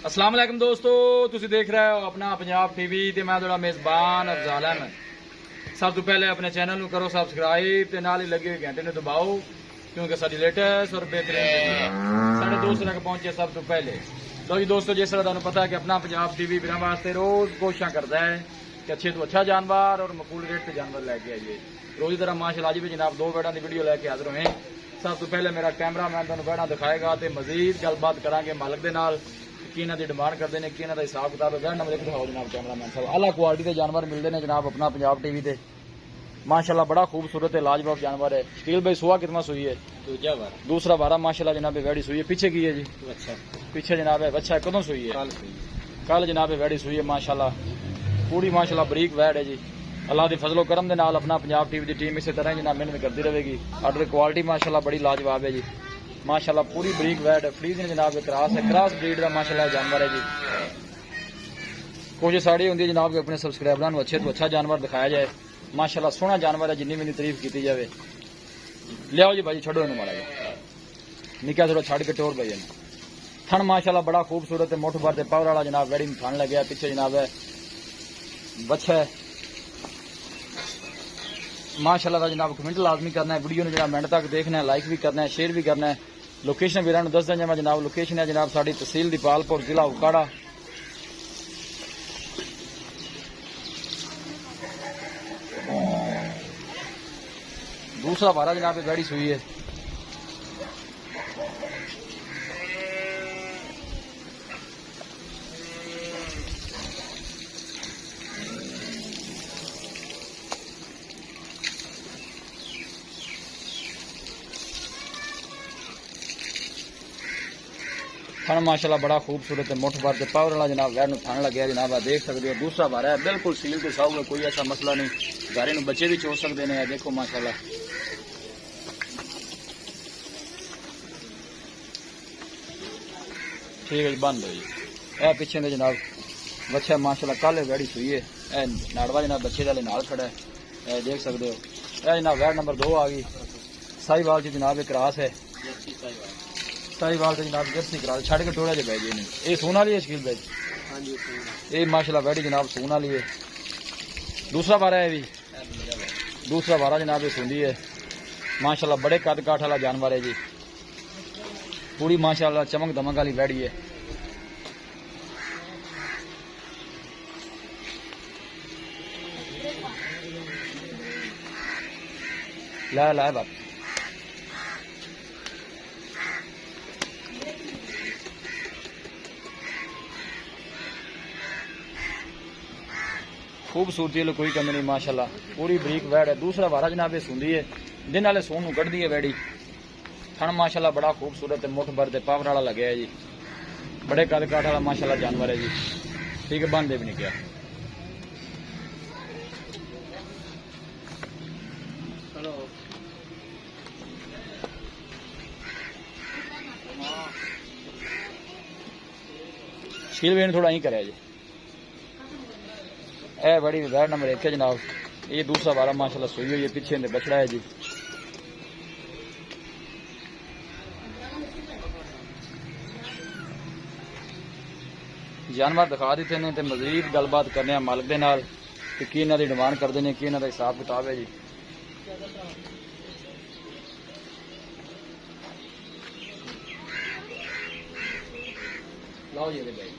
अस्सलाम वालेकुम दोस्तों, तुसी देख रहे हो अपना पंजाब टीवी ते मैं थोड़ा मेजबान अफजाल अहमद। सब तो पहले अपने चैनल को करो सब्सक्राइब ते नाल ही लगे हुए घंटे ने दबाओ क्योंकि साडी लेटेस्ट और बेहतरीन साढ़े दोस्तों तक पहुंचे सब तो पहले। तो जी दोस्तों, जिस तरह तुहानू पता है कि अपना पंजाब टीवी बिना वास्ते रोज कोशिश करता है कि अच्छे तो अच्छा जानवर और मकबूल रेट पे जानवर लेके आइए। रोज की तरह माशाल्लाह आज भी जनाब दो बैड़ा की वीडियो लेके हाजिर हुए। सब तो पहले मेरा कैमरा मैन तुहानू बैड़ा दिखाएगा तो मजीद गलबात करांगे मालिक दे नाल की इन्हां दी डिमांड करते हैं, कि इन्हां दा हिसाब किताब है। नंबर एक दिखाओ जनाब कैमरा मैन साहब। अला क्वालिटी के जानवर मिलते हैं जनाब अपना पंजाब टीवी ते। माशाल्लाह बड़ा खूबसूरत है, लाजवाब जानवर है। शकील भाई सुहा कितना सुई है? दूसरा बारह माशाल्लाह जनाब वैड़ी सुई है। पीछे की है जी? अच्छा पीछे जनाब है बच्चा कदों सुई है? कल जनाब वैड़ी सुई है माशाल्लाह, पूरी माशाल्लाह बरीक वैड है जी। अल्लाह की फजलो करम दे नाल अपना पंजाब टीवी की टीम इसी तरह जनाब मेहनत करती रहेगी। ऑर्डर क्वालिटी माशाल्लाह बड़ी लाजवाब है जी। माशाल्लाह पूरी बरीक वैड है, फ्रीजिंग जनाब क्रॉस है, क्रॉस ब्रीड का माशाल्लाह जानवर है जी। कोशिश साड़ी होंगी जनाब के अपने सब्सक्राइबरों को अच्छे तो अच्छा जानवर दिखाया जाए। माशाल्लाह सोहना जानवर है, जिन्नी मेरी तारीफ की जाए। लियाओ जी भाई, छड़ो इन्हें माड़ा जी निका थोड़ा छड़ के टोर भाई। थन माशाल्लाह बड़ा खूबसूरत है, मुठ भर से पावर वाला जनाब वैडी में थन लगे। पीछे जनाब है बच्चा है माशाल्लाह का जनाब। कमेंट लाजमी करना है, वीडियो ने जनाब मिनट तक देखना है, लाइक भी करना है, शेयर भी करना है। लोकेशन वीर दस दें मैं जनाब। लोकेशन है जनाब साड़ी तहसील दीपालपुर, जिला उकाड़ा। दूसरा बारह जनाब गाड़ी सुई है। थन माशाल्लाह बड़ा खूबसूरत है, मुठ भर से पावर वाला जनाब वैर थन लगे जनाब। आप देख सकते हो दूसरा बार है, बिल्कुल सील के साऊ है, कोई ऐसा मसला नहीं। घरे में बच्चे भी चो सकते हैं। देखो माशाल्लाह ठीक है जी, बंद हो जी। ए पीछे दे जनाब बच्चा माशाल्लाह कल वैड़ी सुई है। ए नाड़वा जनाब बच्चे वाले नाल खड़ा है, ए देख सकते हो। ए जनाब वैड़ नंबर 2 आ गई। साहिवाल जी जनाब एक क्रॉस है, साहिवाल से जनाब जर्सी करा छड़ के टोड़ा जो बह गए। ये सोना वाली है शकील भाई? ये माशाल्लाह वैड़ी जनाब सोना वाली है। दूसरा बारह है भी, दूसरा बारह जनाब ये सुंदी है माशाल्लाह। बड़े कद काठ वाला जानवर है जी, पूरी माशाल्लाह चमक दमक वाली वैड़ी है। ला ला बात खूबसूरती है कोई कमी नहीं माशाल्लाह, पूरी बरीक वैड है। दूसरा बारह जनाब ये सुंदी है, दिन वाले सोन कढ़दी है वैड़ी। थन माशाल्लाह बड़ा खूबसूरत है, मुठ भर से पावर वाला लगे है जी। बड़े कद काठ वाला माशाल्लाह जानवर है जी। ठीक है, बंद भी नहीं किया। शील वेन थोड़ा ही करे जी। ए बड़ी वैड नंबर 1 है जनाब। ये दूसरा बारह माशाल्लाह सुई हुई है, पीछे बछड़ा है जी। जानवर दिखा देते हैं तो मजीद गलबात करने मालिक के नाल कि इन्हों की डिमांड करते हैं, कि इन्हों का हिसाब किताब है जी। लाओ जी भाई,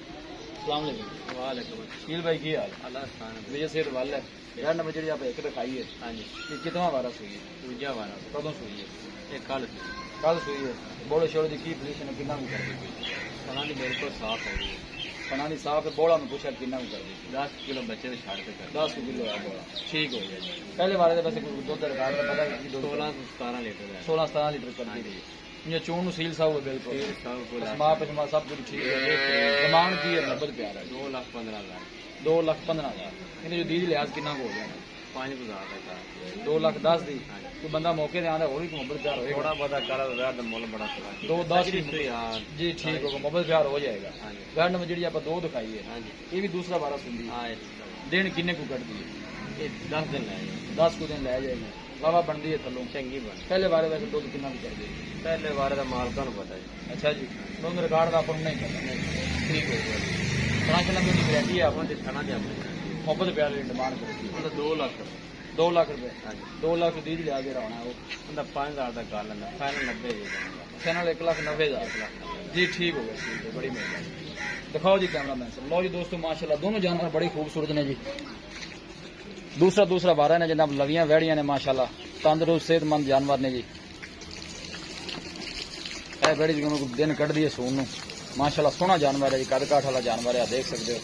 वालेकुम भाई की हाल? विजय सेठ वाल है यार नंबर जी आप एक दिखाई है। हाँ जी, कितना बारह सुई है? दूजा बारह। कदों सुई है? कल सुई है। बोलो शोर की पोजिशन है, कितना कर दी? खाना नहीं बिल्कुल साफ है, खाना नहीं साफ है। बोला मैं पूछा कितना कर दी? 10 किलो बच्चे ने छाड़ के 10 किलो है बोला। ठीक हो गया जी। पहले बारे वैसे दुध रिकॉर्ड का पता 16-17 लीटर है, 16-17 लीटर कर दी। ये चून सील साहब है बिल्कुल माँ पचमा सब कुछ ठीक है। डिमांड की है 90 प्यार है। 2,15,000 2,15,000 इन्हें जो दीज लिहाज कितना हो गया? 5,000 का 2,10,000 दी। कोई बंदा मौके से आंदा और भी मोहब्बत प्यार होगा, थोड़ा बड़ा करा तो मोल बड़ा 2,10 जी। ठीक होगा, मोहब्बत प्यार हो जाएगा। वैड नंबर जी आप 2 दिखाई है, ये भी दूसरा बारह सुनती दिन किन्ने को कट दी? 10 दिन लै 10 को दिन लै जाएगी। वावा बनती है थलों चंगी बन। पहले बारे वैसे दुध कितना भी कर दे? पहले बारे का मालका पता है। अच्छा जी, दुध रिकॉर्ड का अपन नहीं पता। ठीक हो गया। माशाल्लाह की गारंटी है आप ਉਹਦੇ ਥਣਾ ਦੇ ਆਪਣੇ मोहब्बत प्यार की डिमांड करो ਉਹਦਾ 2 ਲੱਖ 2 लाख रुपए ਹਾਂਜੀ 2 लाख दी लिया के रहा वो ਉਹਦਾ 5000 ਦਾ ਗੱਲ ਹੈ ਫਾਈਨਲ 90 ਦੇ ਦੇਣਾ चैनल 1,90,000 जी ठीक हो गया ठीक है बड़ी मेहरबानी दिखाओ जी कैमरा मैन लो जी दोस्तों माशाल्लाह दोनों जानवर बड़े खूबसूरत ने जी दूसरा बारह ने जनाब लवियां वैड़ियां ने माशाल्लाह तंदुरुस्त सेहतमंद जानवर ने जी ए वैड़ी दिन कट दी है सून नूं माशाल्लाह सोहना जानवर है जी कद काठ वाला जानवर है देख सकते हो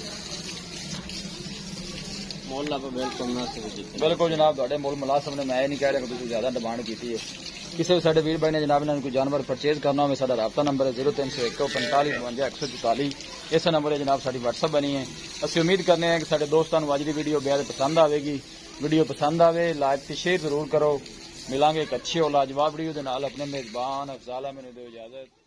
ਮੁੱਲ ਆਪਾਂ ਬਿਲਕੁਲ ਨਾ ਸਹੀ बिल्कुल जनाब तुहाडे मुल मुलासम ने मैं ये नहीं कह रहा कि तुसीं ज़्यादा डिमांड की है किसी भी साडे वीर भाई ने जनाब इन्हां नूं कोई जानवर परचेज करना होवे साडा राबता नंबर है 0301 45 52 144 इस नंबर है जनाब साडी WhatsApp बनी है असीं उम्मीद करने हैं कि साडे दोस्तां नूं अज दी वीडियो बेहद पसंद आवेगी वीडियो पसंद आवे लाइक ते शेयर जरूर करो मिलांगे एक अच्छी और लाजवाब वीडियो दे नाल अपने मेजबान अफजाल अहमद नूं दिओ इजाजत।